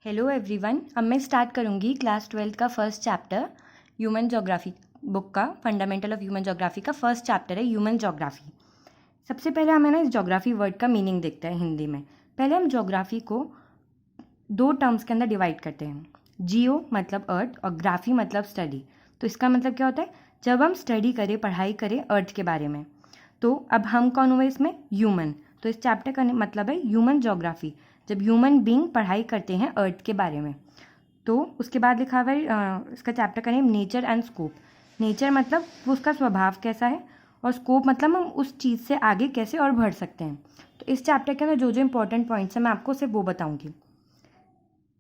Hello everyone. अब मैं start करूँगी क्लास 12 का first chapter human geography book का। फंडामेंटल ऑफ ह्यूमन जोग्राफी का फर्स्ट चैप्टर है ह्यूमन जोग्राफी। सबसे पहले हमें ना इस जोग्राफी वर्ड का मीनिंग देखते हैं हिंदी में। पहले हम जोग्राफी को दो टर्म्स के अंदर डिवाइड करते हैं। जियो मतलब अर्थ और ग्राफी मतलब स्टडी। तो इसका मतलब क्या होता है, जब हम स्टडी करें, पढ़ाई करें अर्थ के बारे में। तो अब हम कौन हुए इसमें, ह्यूमन। तो इस चैप्टर का मतलब है ह्यूमन जोग्राफी, जब ह्यूमन बीइंग पढ़ाई करते हैं अर्थ के बारे में। तो उसके बाद लिखा हुआ है इसका चैप्टर का name nature and scope. Nature मतलब वो उसका स्वभाव कैसा है, और स्कोप मतलब हम उस चीज़ से आगे कैसे और बढ़ सकते हैं। तो इस चैप्टर के अंदर जो जो इंपॉर्टेंट पॉइंट्स हैं मैं आपको सिर्फ वो बताऊंगी।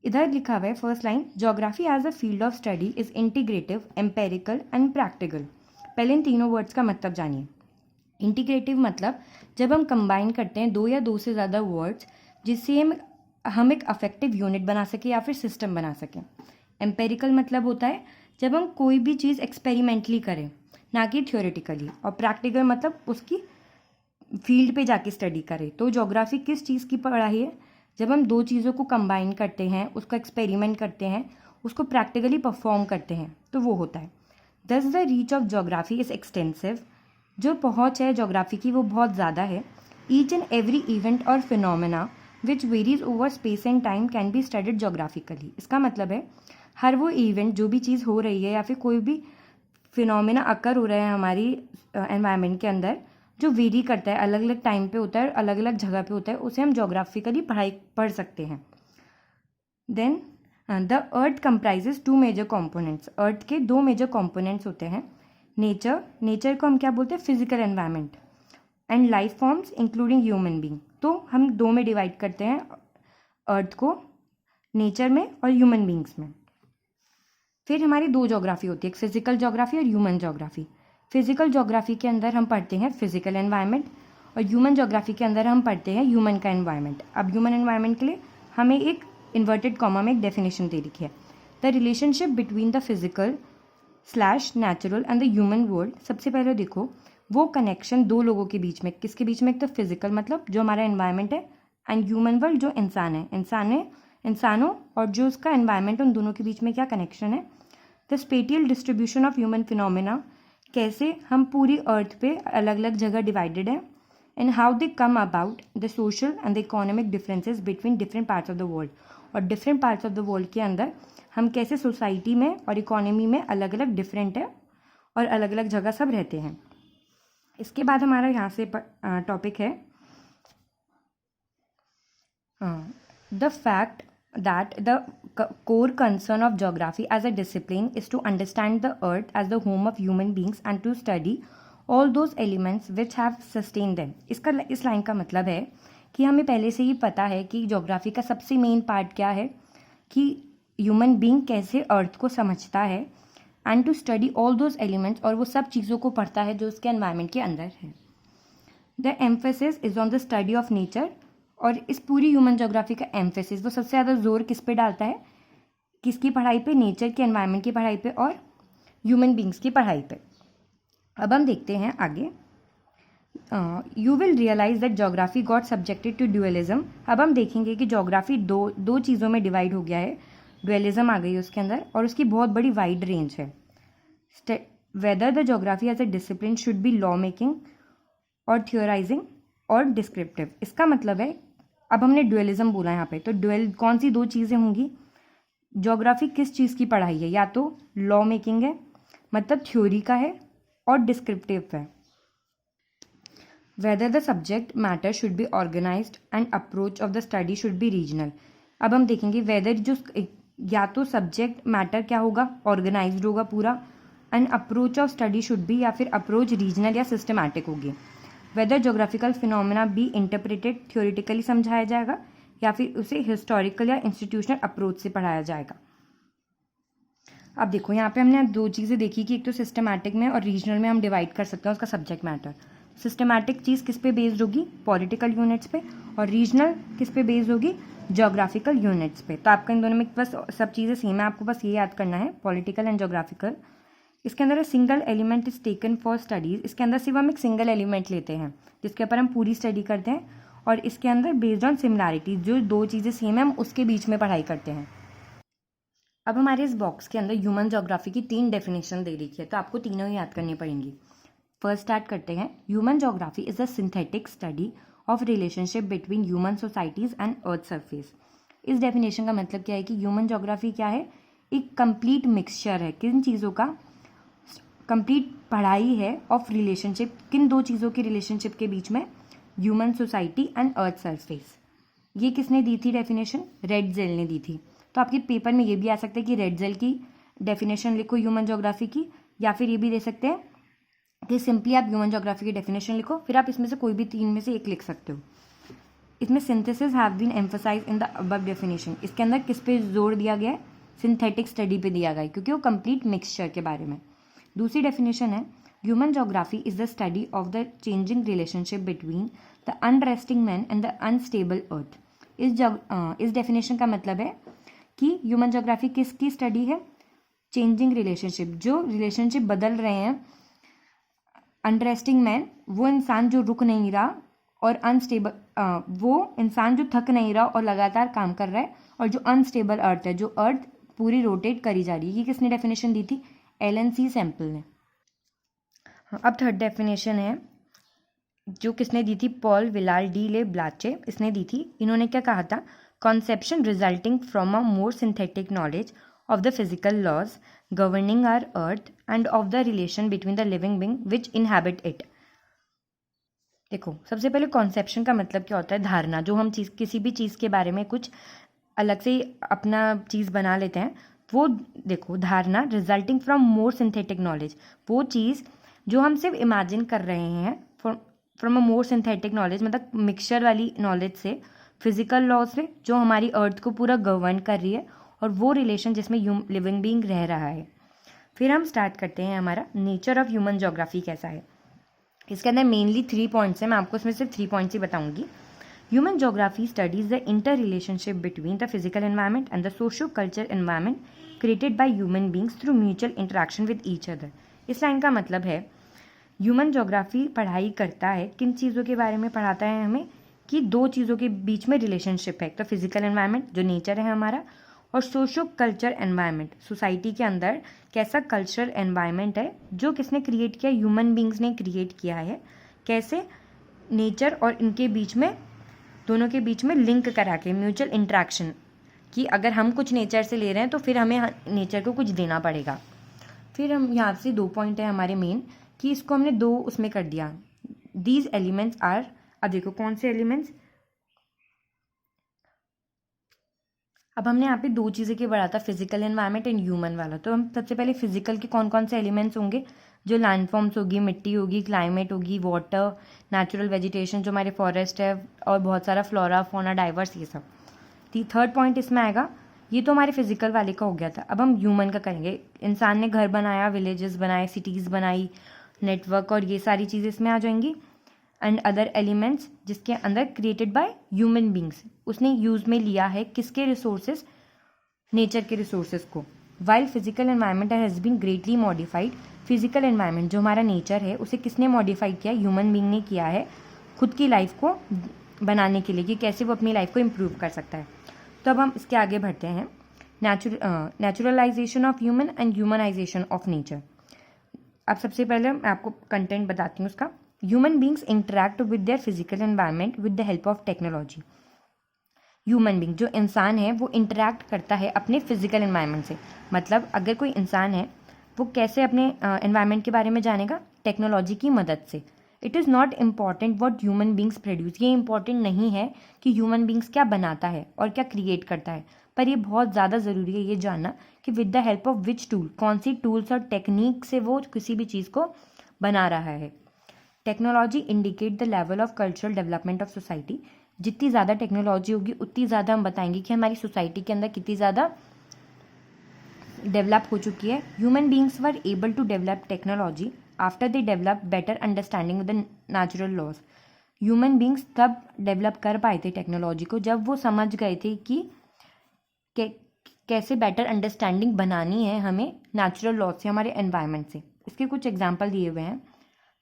इधर लिखा हुआ है first line, geography as a field of study is integrative, empirical and practical. पहले इन तीनों वर्ड्स का मतलब जानिए। इंटीग्रेटिव मतलब जब हम कंबाइन करते हैं दो या दो से ज़्यादा वर्ड्स, जिससे हम एक अफेक्टिव यूनिट बना सकें या फिर सिस्टम बना सकें। एम्पेरिकल मतलब होता है जब हम कोई भी चीज़ एक्सपेरिमेंटली करें, ना कि थ्योरेटिकली। और प्रैक्टिकल मतलब उसकी फील्ड पे जाके स्टडी करें। तो ज्योग्राफी किस चीज़ की पढ़ाई है, जब हम दो चीज़ों को कंबाइन करते हैं, उसका एक्सपेरिमेंट करते हैं, उसको प्रैक्टिकली परफॉर्म करते हैं, तो वो होता है। दस the reach of geography is extensive. जो पहुँच है ज्योग्राफी की वो बहुत ज़्यादा है। ईच एंड एवरी इवेंट और phenomena which varies over space and time can be studied geographically. इसका मतलब है हर वो इवेंट, जो भी चीज़ हो रही है या फिर कोई भी फिनोमेना अकर हो रहा है हमारी एनवायरनमेंट के अंदर, जो वेरी करता है, अलग अलग टाइम पे होता है, अलग अलग जगह पे होता है, उसे हम जोग्राफिकली पढ़ सकते हैं। Then the earth comprises two major components. अर्थ के दो मेजर कॉम्पोनेंट्स होते हैं। नेचर, नेचर को हम क्या बोलते हैं, physical environment, and life forms including human being. तो हम दो में डिवाइड करते हैं अर्थ को, नेचर में और ह्यूमन बींग्स में। फिर हमारी दो जोग्राफी होती है, एक फिजिकल जोग्राफी और ह्यूमन जोग्राफी। फिजिकल जोग्राफी के अंदर हम पढ़ते हैं फिजिकल एनवायरनमेंट, और ह्यूमन जोग्राफी के अंदर हम पढ़ते हैं ह्यूमन का एनवायरनमेंट। अब ह्यूमन एनवायरनमेंट के लिए हमें एक इन्वर्टेड कॉमा में एक डेफिनेशन दे रखी है, the relationship between the physical slash natural and the human world. सबसे पहले देखो वो कनेक्शन दो लोगों के बीच में, किसके बीच में, एक तो फिजिकल मतलब जो हमारा एनवायरनमेंट है, एंड ह्यूमन वर्ल्ड जो इंसान है, इंसानों और जो उसका एनवायरनमेंट, उन दोनों के बीच में क्या कनेक्शन है। The spatial distribution of human phenomena, कैसे हम पूरी अर्थ पे अलग अलग जगह डिवाइडेड है, and how they come about, the social and the economic differences between different parts of the world. और different parts of the world के अंदर हम कैसे सोसाइटी में और इकोनॉमी में अलग अलग डिफरेंट है और अलग अलग जगह सब रहते हैं। इसके बाद हमारा यहाँ से टॉपिक है the fact that the core concern of geography as a discipline is to understand the earth as the home of human beings and to study all those elements which have sustained them। इस line का मतलब है कि हमें पहले से ही पता है कि ज्योग्राफी का सबसे मेन पार्ट क्या है, कि ह्यूमन बीइंग कैसे अर्थ को समझता है, and to study all those elements, और वो सब चीज़ों को पढ़ता है जो उसके एनवायरनमेंट के अंदर है। The emphasis is on the study of nature. और इस पूरी ह्यूमन ज्योग्राफी का एम्फेसिस, वो सबसे ज़्यादा जोर किस पे डालता है, किसकी पढ़ाई पे, नेचर के एनवायरनमेंट की पढ़ाई पे और ह्यूमन बींग्स की पढ़ाई पे। अब हम देखते हैं आगे। You will realise that geography got subjected to dualism. अब हम देखेंगे कि जोग्राफी दो चीज़ों में डिवाइड हो गया है, ड्यूअलिज्म आ गई है उसके अंदर, और उसकी बहुत बड़ी वाइड रेंज है। Whether the geography as a discipline should be law making और थियोराइजिंग और डिस्क्रिप्टिव। इसका मतलब है, अब हमने ड्यूअलिज्म बोला यहाँ पे, तो कौन सी दो चीज़ें होंगी, ज्योग्राफी किस चीज़ की पढ़ाई है, या तो लॉ मेकिंग है मतलब थ्योरी का है, और डिस्क्रिप्टिव है। Whether the subject matter should be organised and approach of the study should be regional. अब हम देखेंगे वेदर जो या तो सब्जेक्ट मैटर क्या होगा, ऑर्गेनाइज्ड होगा पूरा, and approach of study should be, या फिर अप्रोच रीजनल या सिस्टमैटिक होगी। Whether geographical phenomena be interpreted, theoretically समझाया जाएगा, या फिर उसे हिस्टोरिकल या इंस्टीट्यूशनल अप्रोच से पढ़ाया जाएगा। अब देखो यहाँ पे हमने दो चीज़ें देखी कि एक तो सिस्टमैटिक में और रीजनल में हम डिवाइड कर सकते हैं उसका सब्जेक्ट मैटर। सिस्टमैटिक चीज़ किस पे बेस्ड होगी, पॉलिटिकल यूनिट्स पे, और रीजनल किस पे बेस्ड होगी, जोग्राफिकल यूनिट्स पे। तो आपका इन दोनों में बस सब चीज़ें सेम है, आपको बस ये याद करना है, पॉलिटिकल एंड जोग्राफिकल। इसके अंदर single element is taken for studies. इसके अंदर सिर्फ हम एक सिंगल एलिमेंट लेते हैं जिसके ऊपर हम पूरी स्टडी करते हैं, और इसके अंदर बेस्ड ऑन सिमिलैरिटी, जो दो चीज़ें सेम है हम उसके बीच में पढ़ाई करते हैं। अब हमारे इस बॉक्स के अंदर ह्यूमन जोग्राफी की 3 डेफिनेशन दे रखी है, तो आपको तीनों ही याद करनी पड़ेंगी। फर्स्ट स्टार्ट करते हैं। Human geography is a synthetic study of relationship between human societies and earth surface. इस डेफिनेशन का मतलब क्या है कि ह्यूमन जोग्राफी क्या है, एक कंप्लीट मिक्सचर है, किन चीज़ों का कंप्लीट पढ़ाई है ऑफ रिलेशनशिप, किन दो चीज़ों की रिलेशनशिप के बीच में, human society and earth surface. ये किसने दी थी डेफिनेशन? रेड जेल ने दी थी। तो आपके पेपर में ये भी आ सकता है कि रेड जेल की डेफिनेशन लिखो ह्यूमन जोग्राफी की, या फिर ये भी दे सकते हैं कि सिंपली आप ह्यूमन जोग्राफी की डेफिनेशन लिखो, फिर आप इसमें से कोई भी 3 में से एक लिख सकते हो। इसमें synthesis have been emphasise in the above definition. इसके अंदर किस पे जोर दिया गया है? सिंथेटिक स्टडी पे दिया गया है, क्योंकि वो कंप्लीट मिक्सचर के बारे में। दूसरी डेफिनेशन है human geography is the study of the changing relationship between the unresting man and the unstable earth. इस डेफिनेशन का मतलब है कि ह्यूमन जोग्राफी किसकी स्टडी है? चेंजिंग रिलेशनशिप, जो रिलेशनशिप बदल रहे हैं। अनरेस्टिंग मैन, वो इंसान जो रुक नहीं रहा, और अनस्टेबल, वो इंसान जो थक नहीं रहा और लगातार काम कर रहा है, और जो अनस्टेबल अर्थ है, जो अर्थ पूरी रोटेट करी जा रही है। ये किसने डेफिनेशन दी थी? एलन सी सैम्पल ने। अब थर्ड डेफिनेशन है जो किसने दी थी? पॉल विलार डी ले ब्लाचे, इसने दी थी। इन्होंने क्या कहा था? Conception resulting from a more synthetic knowledge of the physical laws governing our earth and of the relation between the living being which inhabit it। देखो, सबसे पहले कॉन्सेप्शन का मतलब क्या होता है? धारणा, जो हम चीज़, किसी भी चीज़ के बारे में कुछ अलग से अपना चीज़ बना लेते हैं, वो देखो धारणा। Resulting from more synthetic knowledge, वो चीज़ जो हम सिर्फ इमेजिन कर रहे हैं, from a more synthetic knowledge मतलब मिक्सचर वाली नॉलेज से, फिजिकल लॉ से, जो हमारी अर्थ को पूरा गवर्न कर रही है, और वो रिलेशन जिसमें लिविंग बीइंग रह रहा है। फिर हम स्टार्ट करते हैं हमारा नेचर ऑफ ह्यूमन जोग्राफी कैसा है। इसके अंदर मेनली 3 पॉइंट्स हैं, मैं आपको इसमें सिर्फ 3 पॉइंट्स ही बताऊंगी। Human geography studies the inter relationship between the physical environment and the socio culture environment created by human beings through mutual interaction with each other. इस लाइन का मतलब है ह्यूमन जोग्राफी पढ़ाई करता है, किन चीज़ों के बारे में पढ़ाता है हमें, कि दो चीज़ों के बीच में रिलेशनशिप है। तो फिजिकल एनवायरनमेंट जो नेचर है हमारा, और सोशो कल्चर एनवायरनमेंट, सोसाइटी के अंदर कैसा कल्चर एनवायरनमेंट है, जो किसने क्रिएट किया? ह्यूमन बींग्स ने क्रिएट किया है। कैसे? नेचर और इनके बीच में, दोनों के बीच में लिंक करा के, म्यूचुअल इंट्रैक्शन, कि अगर हम कुछ नेचर से ले रहे हैं तो फिर हमें नेचर को कुछ देना पड़ेगा। फिर हम यहाँ से 2 पॉइंट है हमारे मेन, कि इसको हमने 2 उसमें कर दिया। दीज एलिमेंट्स आर, अब देखो कौन से एलिमेंट्स, अब हमने यहाँ पे 2 चीज़ें के बढ़ा था, फिजिकल एनवायरनमेंट एंड ह्यूमन वाला। तो हम सबसे पहले फिजिकल के कौन कौन से एलिमेंट्स होंगे? जो लैंडफॉर्म्स होगी, मिट्टी होगी, क्लाइमेट होगी, वाटर, नेचुरल वेजिटेशन जो हमारे फॉरेस्ट है, और बहुत सारा फ्लोरा फौना डाइवर्स, ये सब। थर्ड पॉइंट इसमें आएगा। ये तो हमारे फिजिकल वाले का हो गया था। अब हम ह्यूमन का करेंगे। इंसान ने घर बनाया, विलेजेस बनाए, सिटीज़ बनाई, नेटवर्क, और ये सारी चीज़ें इसमें आ जाएंगी। एंड अदर एलिमेंट्स जिसके अंदर क्रिएटेड बाय ह्यूमन बींग्स, उसने यूज़ में लिया है किसके रिसोर्सेज? नेचर के रिसोर्सेज को। While physical environment has been greatly modified, physical environment जो हमारा नेचर है उसे किसने मॉडिफाई किया? ह्यूमन बींग ने किया है, खुद की लाइफ को बनाने के लिए, कि कैसे वो अपनी लाइफ को इम्प्रूव कर सकता है। तो अब हम इसके आगे बढ़ते हैं। Naturalisation of human and humanisation of nature. अब सबसे पहले मैं आपको कंटेंट बताती हूँ उसका। Human beings interact with their physical environment with the help of technology. Human being जो इंसान है वो इंटरैक्ट करता है अपने फिजिकल एनवायरनमेंट से। मतलब अगर कोई इंसान है वो कैसे अपने एनवायरनमेंट के बारे में जानेगा? टेक्नोलॉजी की मदद से। It is not important what human beings produce, ये इंपॉर्टेंट नहीं है कि ह्यूमन बींग्स क्या बनाता है और क्या क्रिएट करता है, पर ये बहुत ज़्यादा ज़रूरी है ये जानना कि with the help of which tool, कौन सी टूल्स और टेक्निक से वो किसी भी चीज़ को बना रहा है। Technology indicate the level of cultural development of society. जितनी ज़्यादा टेक्नोलॉजी होगी उतनी ज़्यादा हम बताएंगे कि हमारी सोसाइटी के अंदर कितनी ज़्यादा डेवलप हो चुकी है। Human beings were able to develop technology after they develop better understanding with the natural laws. Human beings तब डेवलप कर पाए थे टेक्नोलॉजी को जब वो समझ गए थे कि कैसे बेटर अंडरस्टैंडिंग बनानी है हमें नेचुरल लॉज से, हमारे एनवायरनमेंट से। इसके कुछ एग्जाम्पल दिए हुए हैं।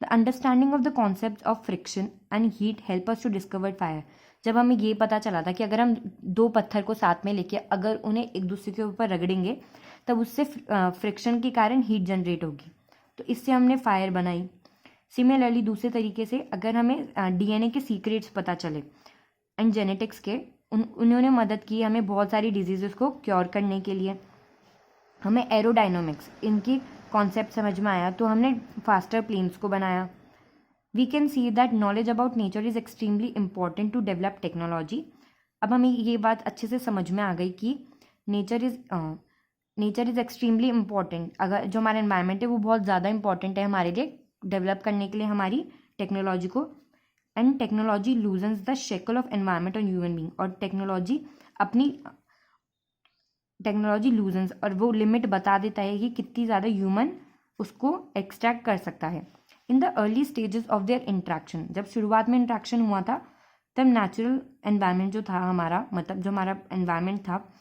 The understanding of the concepts of friction and heat help us to discover fire. जब हमें ये पता चला था कि अगर हम दो पत्थर को साथ में लेके अगर उन्हें एक दूसरे के ऊपर रगड़ेंगे तब उससे फ्रिक्शन के कारण हीट जनरेट होगी, तो इससे हमने फायर बनाई। सिमिलरली दूसरे तरीके से अगर हमें डीएनए के सीक्रेट्स पता चले एंड जेनेटिक्स के, उन्होंने मदद की हमें बहुत सारी डिजीज़ को क्योर करने के लिए। हमें एरोडायनामिक्स इनकी कॉन्सेप्ट समझ में आया तो हमने फास्टर प्लेन्स को बनाया। We can see that knowledge about nature is extremely important to develop technology. अब हमें ये बात अच्छे से समझ में आ गई कि नेचर इज़ एक्सट्रीमली इम्पॉर्टेंट। अगर जो हमारा एनवायरनमेंट है वो बहुत ज़्यादा इंपॉर्टेंट है हमारे लिए डेवलप करने के लिए हमारी टेक्नोलॉजी को। And technology loosens the shackle of environment on human being, और टेक्नोलॉजी लूजन्स और वो लिमिट बता देता है कि कितनी ज़्यादा ह्यूमन उसको एक्सट्रैक्ट कर सकता है। In the early stages of their interaction, जब शुरुआत में इंट्रैक्शन हुआ था तब नेचुरल एनवायरनमेंट जो था हमारा, मतलब जो हमारा एनवायरनमेंट था,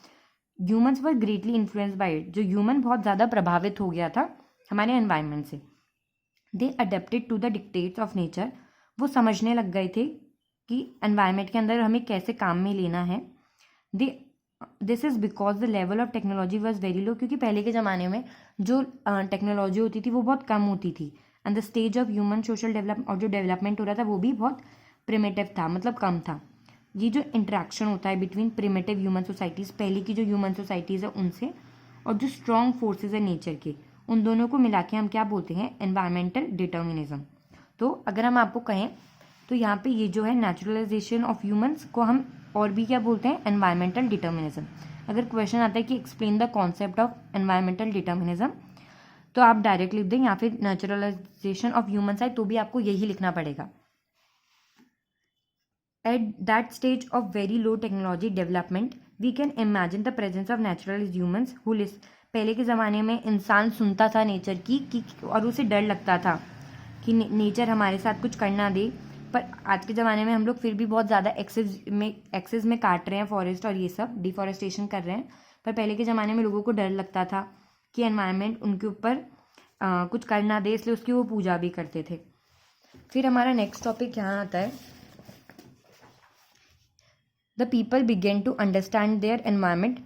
humans were greatly influenced by it. जो ह्यूमन बहुत ज़्यादा प्रभावित हो गया था हमारे एनवायरनमेंट से। They adapted to the dictates of nature, वो समझने लग गए थे कि एनवायरनमेंट के अंदर हमें कैसे काम में लेना है। This is because the level of technology was very low, क्योंकि पहले के ज़माने में जो टेक्नोलॉजी होती थी वो बहुत कम होती थी। And the stage of human social development, और जो डेवलपमेंट हो रहा था वो भी बहुत प्रिमिटिव था, मतलब कम था। ये जो इंट्रैक्शन होता है बिटवीन प्रिमिटिव ह्यूमन सोसाइटीज़, पहले की जो ह्यूमन सोसाइटीज़ है उनसे, और जो स्ट्रॉन्ग फोर्सेज है नेचर के, उन दोनों को मिला के हम क्या बोलते हैं, एनवायरमेंटल डिटर्मिनिज्म। तो अगर हम आपको कहें तो यहाँ पे ये जो है नेचुरलाइजेशन ऑफ ह्यूमंस को हम और भी क्या बोलते हैं, एनवायरमेंटल डिटर्मिनिज्म। अगर क्वेश्चन आता है कि explain the concept of environmental determinism, तो आप डायरेक्ट लिख दें, या फिर नेचुरलाइजेशन ऑफ ह्यूमंस है तो भी आपको यही लिखना पड़ेगा। At that stage of very low technology development we can imagine the presence of naturalised humans who list. पहले के ज़माने में इंसान सुनता था नेचर की और उसे डर लगता था कि नेचर हमारे साथ कुछ करना दे। पर आज के ज़माने में हम लोग फिर भी बहुत ज़्यादा एक्सेस में काट रहे हैं फॉरेस्ट और ये सब डिफॉरेस्टेशन कर रहे हैं। पर पहले के ज़माने में लोगों को डर लगता था कि एनवायरनमेंट उनके ऊपर कुछ करना दे, इसलिए उसकी वो पूजा भी करते थे। फिर हमारा नेक्स्ट टॉपिक यहाँ आता है, the people begin to understand their environment.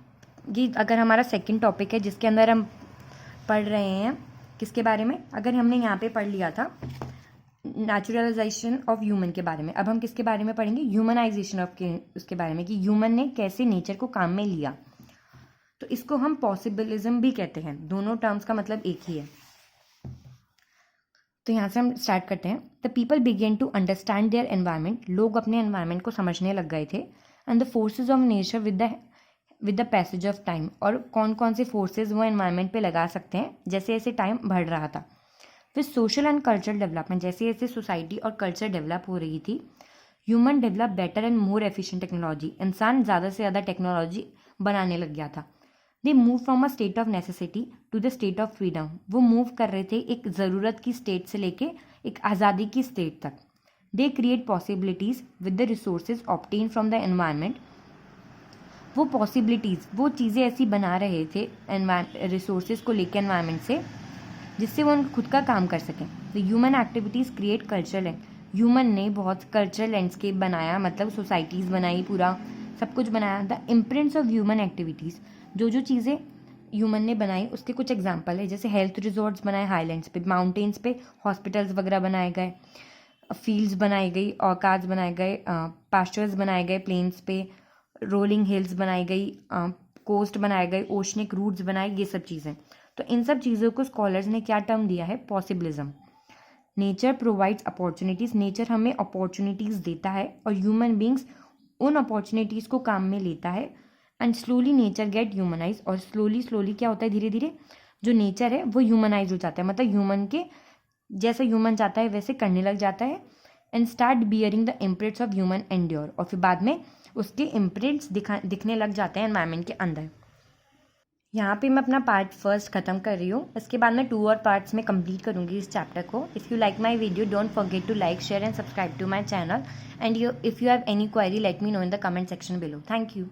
ये अगर हमारा सेकंड टॉपिक है जिसके अंदर हम पढ़ रहे हैं किसके बारे में, अगर हमने यहाँ पे पढ़ लिया था नेचुरलाइजेशन ऑफ ह्यूमन के बारे में, अब हम किसके बारे में पढ़ेंगे, ह्यूमनाइजेशन ऑफ उसके बारे में, कि ह्यूमन ने कैसे नेचर को काम में लिया। तो इसको हम पॉसिबिलिज्म भी कहते हैं, दोनों टर्म्स का मतलब एक ही है। तो यहाँ से हम स्टार्ट करते हैं। The people begin to understand their environment, लोग अपने एनवायरनमेंट को समझने लग गए थे। And the forces of nature with the passage of time, और कौन कौन से फोर्सेज वो एनवायरनमेंट पे लगा सकते हैं जैसे जैसे टाइम बढ़ रहा था। फिर सोशल एंड कल्चरल डेवलपमेंट, जैसे जैसे सोसाइटी और कल्चर डेवलप हो रही थी, human develop better and more efficient technology, इंसान ज़्यादा से ज़्यादा टेक्नोलॉजी बनाने लग गया था। They move from a state of necessity to the state of freedom, वो मूव कर रहे थे एक ज़रूरत की स्टेट से लेके एक आज़ादी की स्टेट तक। They create possibilities with the resources obtain from the environment, वो पॉसिबिलिटीज़, वो चीज़ें ऐसी बना रहे थे रिसोर्सेज को लेकर एनवायरनमेंट से जिससे वो खुद का काम कर सकें। The human activities create cultural, human ने बहुत कल्चरल लैंडस्केप बनाया, मतलब सोसाइटीज़ बनाई, पूरा सब कुछ बनाया। The imprints of human activities, जो जो चीज़ें ह्यूमन ने बनाई उसके कुछ एग्जाम्पल है, जैसे हेल्थ रिजॉर्ट्स बनाए हाईलैंड्स पे, माउंटेन्स पे हॉस्पिटल्स वगैरह बनाए गए, फील्ड्स बनाई गई, ऑर्कार्ड्स बनाए गए, पास्चर्स बनाए गए प्लेन्स पे, रोलिंग हिल्स बनाई गई, कोस्ट बनाए गए, ओशनिक रूट्स बनाए, ये सब चीज़ें। तो इन सब चीज़ों को स्कॉलर्स ने क्या टर्म दिया है, possibilism. Nature provides opportunities, nature हमें अपॉर्चुनिटीज़ देता है और ह्यूमन बींग्स उन अपॉर्चुनिटीज़ को काम में लेता है। And slowly nature get humanise, और स्लोली क्या होता है, धीरे धीरे जो नेचर है वो ह्यूमनाइज हो जाता है, मतलब ह्यूमन के जैसे ह्यूमन चाहता है वैसे करने लग जाता है। And start bearing the imprints of human endure, और फिर बाद में उसके इम्प्रिंट्स दिखने लग जाते हैं एनवायरनमेंट के अंदर। यहाँ पे मैं अपना पार्ट फर्स्ट ख़त्म कर रही हूँ, इसके बाद मैं 2 और पार्ट्स में कंप्लीट करूँगी इस चैप्टर को। If you like my video don't forget to like, share and subscribe to my channel, and if you have any query let me know in the comment section below. Thank you.